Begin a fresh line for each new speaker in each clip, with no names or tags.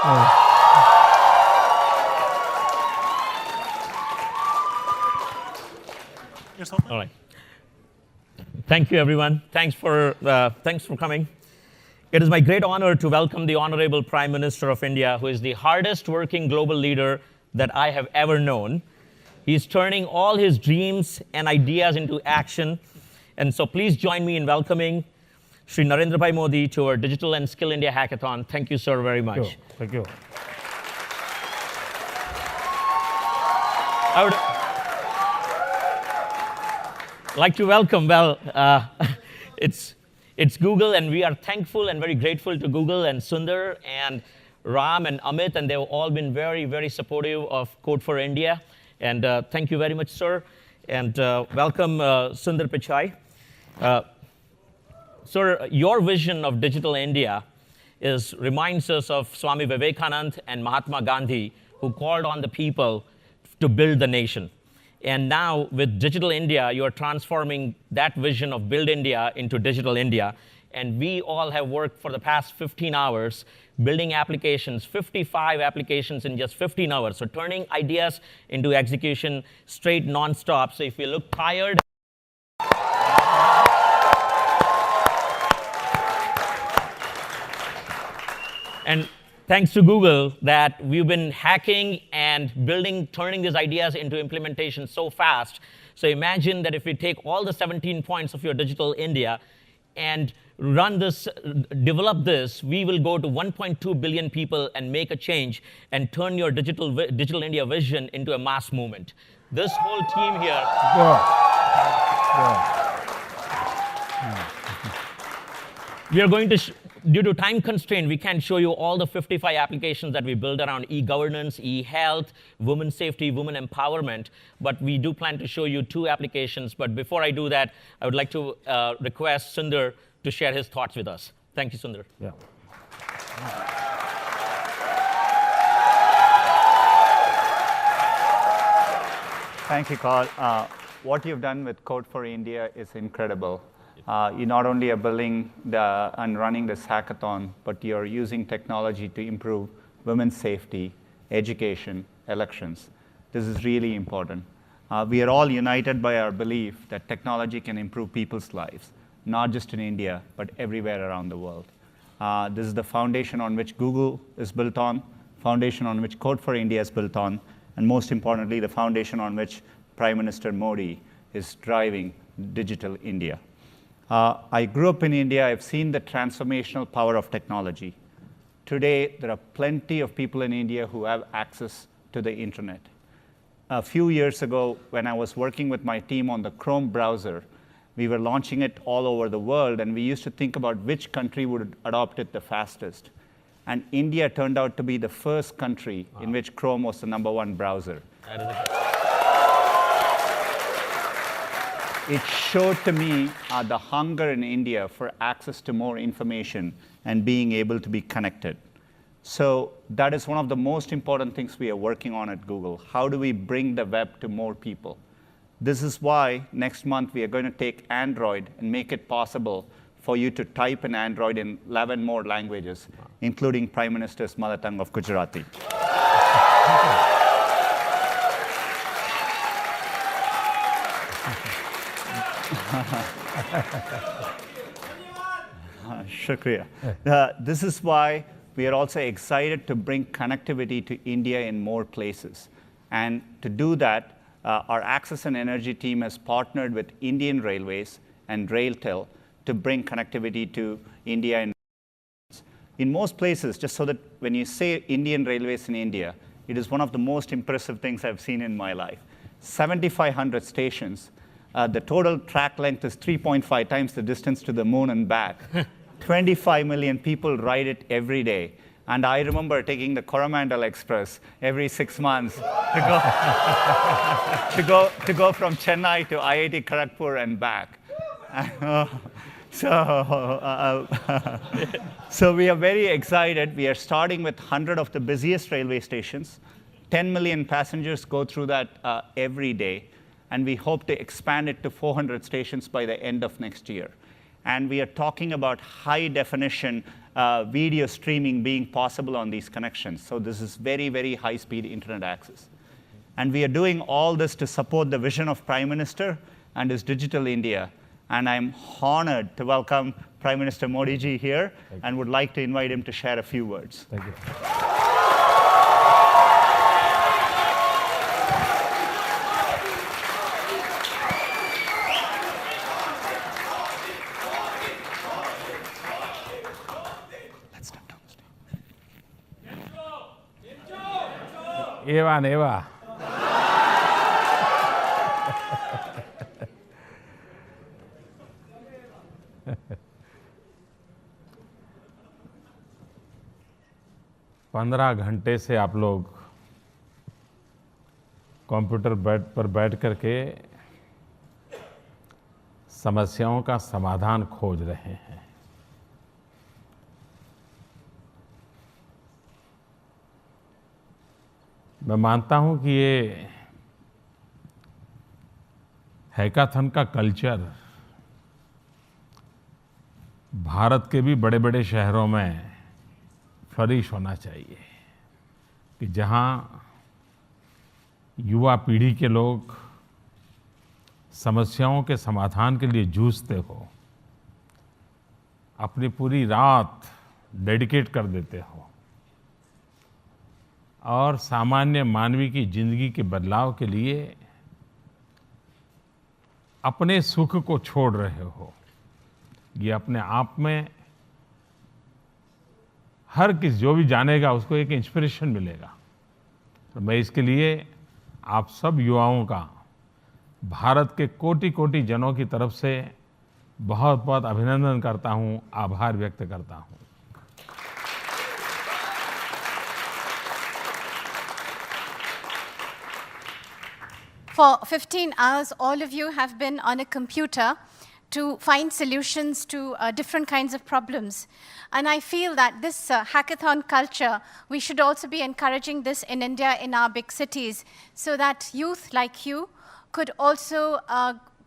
All right. Thank you, everyone. Thanks for coming. It is my great honor to welcome the Honorable Prime Minister of India, who is the hardest working global leader that I have ever known. He's turning all his dreams and ideas into action. And so please join me in welcoming Shri Narendra Modi to our Digital and Skill India Hackathon. Thank you, sir, very much.
Thank you.
I would like to welcome, it's Google, and we are thankful and very grateful to Google and Sundar and Ram and Amit, and they've all been very, very supportive of Code for India. And thank you very much, sir. And welcome, Sundar Pichai. Sir, your vision of digital India reminds us of Swami Vivekananda and Mahatma Gandhi, who called on the people to build the nation. And now with Digital India, you're transforming that vision of Build India into Digital India. And we all have worked for the past 15 hours building applications, 55 applications in just 15 hours. So turning ideas into execution straight nonstop. So if you look tired, and thanks to Google that we've been hacking and building, turning these ideas into implementation so fast. So imagine that if we take all the 17 points of your Digital India and run this, develop this, we will go to 1.2 billion people and make a change and turn your Digital India vision into a mass movement. This whole team here. We are going to, due to time constraint, we can't show you all the 55 applications that we built around e-governance, e-health, women's safety, women empowerment, but we do plan to show you 2 applications. But before I do that, I would like to request Sundar to share his thoughts with us. Thank you, Sundar.
Yeah.
Thank you, Carl. What you've done with Code for India is incredible. You not only are building and running this hackathon, but you're using technology to improve women's safety, education, elections. This is really important. We are all united by our belief that technology can improve people's lives, not just in India, but everywhere around the world. This is the foundation on which Google is built on, foundation on which Code for India is built on, and most importantly, the foundation on which Prime Minister Modi is driving Digital India. I grew up in India. I've seen the transformational power of technology. Today, there are plenty of people in India who have access to the internet. A few years ago, when I was working with my team on the Chrome browser, we were launching it all over the world, and we used to think about which country would adopt it the fastest. And India turned out to be the first country in which Chrome was the #1 browser. It showed to me the hunger in India for access to more information and being able to be connected. So that is one of the most important things we are working on at Google. How do we bring the web to more people? This is why next month we are going to take Android and make it possible for you to type in Android in 11 more languages, including Prime Minister's mother tongue of Gujarati. Shukriya. This is why we are also excited to bring connectivity to India in more places. And to do that, our Access and Energy team has partnered with Indian Railways and RailTel to bring connectivity to India. In most places, just so that when you say Indian Railways in India, it is one of the most impressive things I've seen in my life. 7,500 stations. The total track length is 3.5 times the distance to the moon and back. 25 million people ride it every day. And I remember taking the Coromandel Express every 6 months to go from Chennai to IIT Kharagpur and back. So we are very excited. We are starting with 100 of the busiest railway stations. 10 million passengers go through that every day. And we hope to expand it to 400 stations by the end of next year. And we are talking about high definition video streaming being possible on these connections. So this is very, very high-speed internet access. And we are doing all this to support the vision of Prime Minister and his Digital India. And I'm honored to welcome Prime Minister Modi ji here and would like to invite him to share a few words.
Thank you.
Let's step down the stage.
Eva. 15 घंटे से आप लोग computer पर बैठ करके समस्याओं का समाधान खोज रहे हैं। मैं मानता हूं कि ये हैकाथन का कल्चर भारत के भी बड़े-बड़े शहरों में फ्लरिश होना चाहिए कि जहां युवा पीढ़ी के लोग समस्याओं के समाधान के लिए जूझते हो, अपनी पूरी रात डेडिकेट कर देते हो और सामान्य मानवी की जिंदगी के बदलाव के लिए अपने सुख को छोड़ रहे हो। ये अपने आप में हर किसी जो भी जानेगा उसको एक इंस्पिरेशन मिलेगा। तो मैं इसके लिए आप सब युवाओं का भारत के कोटि-कोटि जनों की तरफ से बहुत-बहुत अभिनंदन करता हूं, आभार व्यक्त करता हूं।
For 15 hours, all of you have been on a computer to find solutions to different kinds of problems. And I feel that this hackathon culture, we should also be encouraging this in India, in our big cities, so that youth like you could also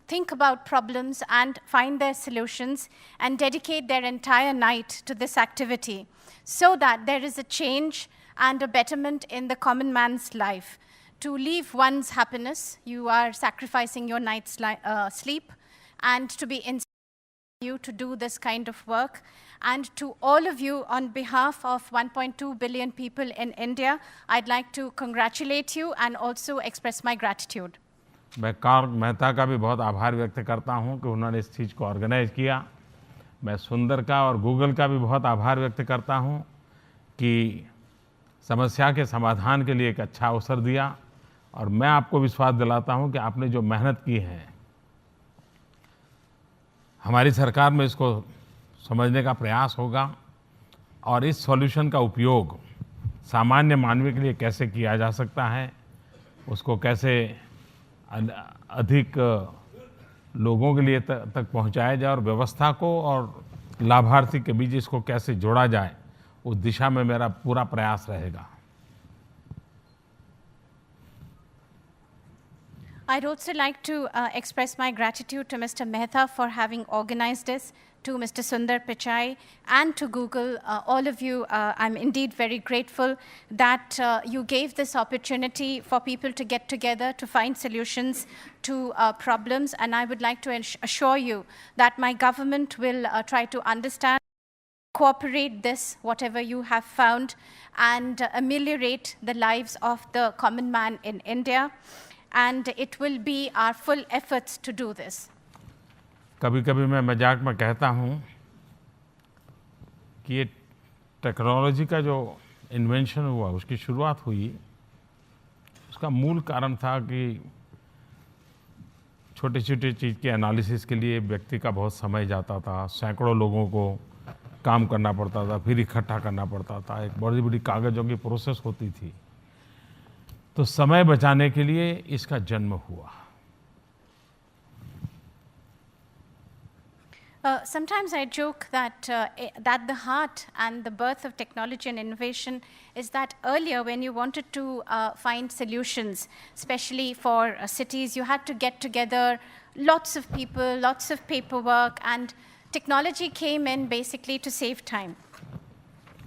think about problems and find their solutions and dedicate their entire night to this activity, so that there is a change and a betterment in the common man's life. To leave one's happiness, you are sacrificing your night's sleep, and to be inspired you to do this kind of work. And to all of you, on behalf of 1.2 billion people in India, I'd like to congratulate you and also express my gratitude.
मैं Karl Mehta का भी बहुत आभार व्यक्त करता हूं कि उन्होंने इस चीज़ को ऑर्गेनाइज किया। मैं सुंदर का और गूगल का भी बहुत आभार व्यक्त करता हूं कि समस्या के समाधान के लिए एक अच्छा अवसर दिया। और मैं आपको विश्वास दिलाता हूं कि आपने जो मेहनत की है, हमारी सरकार में इसको समझने का प्रयास होगा और इस सॉल्यूशन का उपयोग सामान्य मानवी के लिए कैसे किया जा सकता है, उसको कैसे अधिक लोगों के लिए तक पहुंचाया जाए और व्यवस्था को और लाभार्थी के बीच इसको कैसे जोड़ा जाए, उस दिशा में मेरा पूरा प्रयास रहेगा।
I'd also like to express my gratitude to Mr. Mehta for having organized this, to Mr. Sundar Pichai, and to Google. All of you, I'm indeed very grateful that you gave this opportunity for people to get together to find solutions to problems. And I would like to assure you that my government will try to understand, cooperate this, whatever you have found, and ameliorate the lives of the common man in India. And it will be our full efforts to do this.
कभी-कभी मैं मजाक में कहता हूं कि ये technology का जो इन्वेंशन हुआ, उसकी शुरुआत हुई, उसका मूल कारण था कि छोटे-छोटे चीज़ के एनालिसिस के लिए व्यक्ति का बहुत समय जाता था, सैकड़ों लोगों को काम करना पड़ता था, फिर इकट्ठा करना पड़ता था, एक बड़ी-बड़ी कागज़ों की प्रोसेस होती थी। तो समय बचाने के लिए इसका जन्म हुआ।
Sometimes I joke that that the heart and the birth of technology and innovation is that earlier when you wanted to find solutions, especially for cities, you had to get together lots of people, lots of paperwork, and technology came in basically to save time.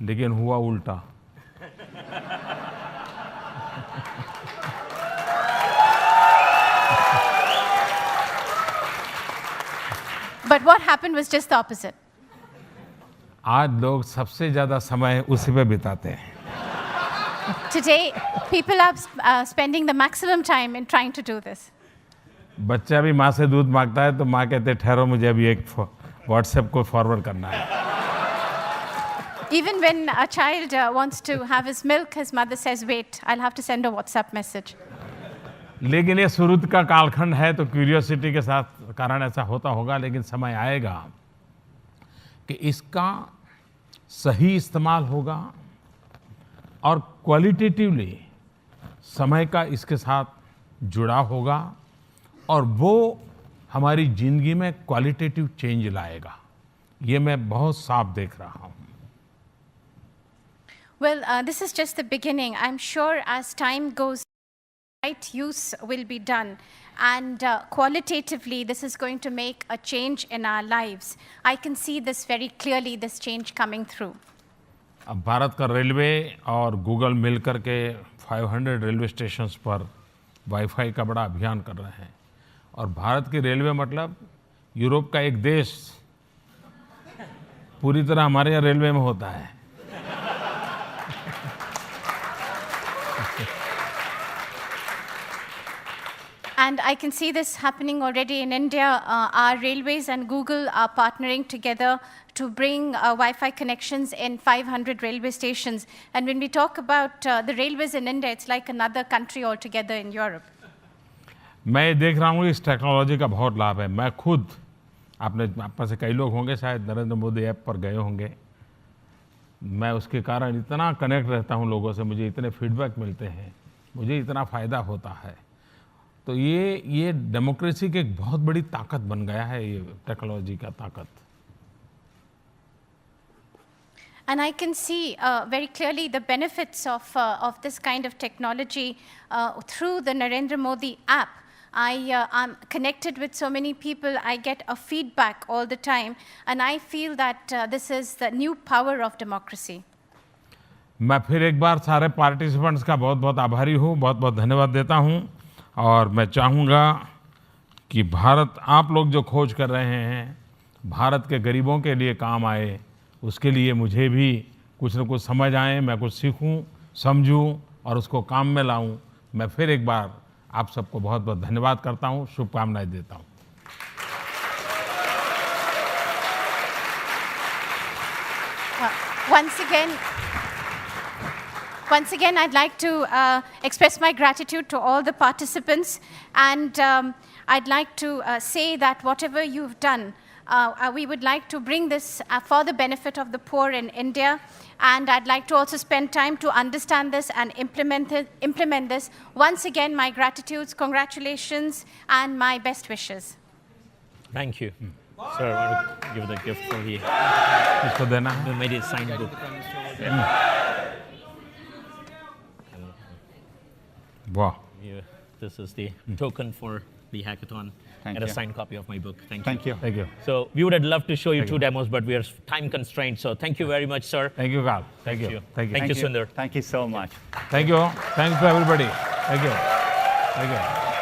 लेकिन हुआ उल्टा।
But what happened was just the opposite.
आज लोग सबसे ज़्यादा समय उसी पे बिताते हैं।
Today, people are spending the maximum time in trying to do this.
बच्चा भी माँ से दूध मांगता है तो माँ कहते ठहरो मुझे अभी एक व्हाट्सएप को फॉरवर्ड करना है।
Even when a child wants to have his milk, his mother says, wait, I'll have to send a WhatsApp message.
लेकिन ये शुरू का कालखंड है तो क्यूरियोसिटी के साथ कारण ऐसा होता होगा, लेकिन समय आएगा कि इसका सही इस्तेमाल होगा और क्वालिटेटिवली समय का इसके साथ जुड़ा होगा और वो हमारी ज़िंदगी में क्वालिटेटिव चेंज लाएगा। ये मैं बहुत साफ देख रहा हूँ।
Well, this is just the beginning. I'm sure as time goes, right use will be done. And qualitatively, this is going to make a change in our lives. I can see this very clearly, this change coming through.
अब भारत का railway और Google मिलकर के 500 railway stations पर wifi का बड़ा अभियान कर रहे हैं। और भारत की रेलवे मतलब यूरोप का एक देश पूरी तरह हमारे यहाँ रेलवे में होता है।
And I can see this happening already in India. Our railways and Google are partnering together to bring Wi-Fi connections in 500 railway stations. And when we talk about the railways in India, it's like another country altogether in Europe.
मैं देख रहा हूँ इस technology का बहुत लाभ है। मैं खुद आप में से कई लोग होंगे शायद नरेंद्र मोदी ऐप पर गए होंगे। मैं उसके कारण इतना कनेक्ट रहता हूँ लोगों से, मुझे इतने फीडबैक मिलते हैं, मुझे इतना फ़ायदा होता है। तो ये डेमोक्रेसी की एक बहुत बड़ी ताकत बन गया है, ये टेक्नोलॉजी का ताकत।
And I can see very clearly the benefits of this kind of technology through the Narendra Modi app. I'm connected with so many people. I get a feedback all the time, and I feel that this is the new power of democracy.
मैं फिर एक बार सारे participants का बहुत बहुत आभारी हूँ, बहुत बहुत धन्यवाद देता हूँ। और मैं चाहूँगा कि भारत, आप लोग जो खोज कर रहे हैं, भारत के गरीबों के लिए काम आए, उसके लिए मुझे भी कुछ न कुछ समझ आए, मैं कुछ सीखूं, समझूं और उसको काम में लाऊं। मैं फिर एक बार आप सबको बहुत बहुत धन्यवाद करता हूं, शुभकामनाएं देता हूं।
Once again, I'd like to express my gratitude to all the participants, and I'd like to say that whatever you've done, we would like to bring this for the benefit of the poor in India, and I'd like to also spend time to understand this and implement this. Once again, my gratitudes, congratulations, and my best wishes.
Thank you. Sir, I want to give the gift for you.
इसको देना है।
We made a signed book.
वाह।
This is the token for the hackathon.
Thank
and a
you.
signed copy of my book. Thank you.
Thank you.
Thank you.
So we would have loved to show you
Thank
two
you.
demos, but we are time constrained. So thank you very much, sir.
Thank you, Carl. Thank you. Thank you.
Thank you, Sundar.
Thank you so much.
Thank you. Thanks to everybody. Thank you. Thank you.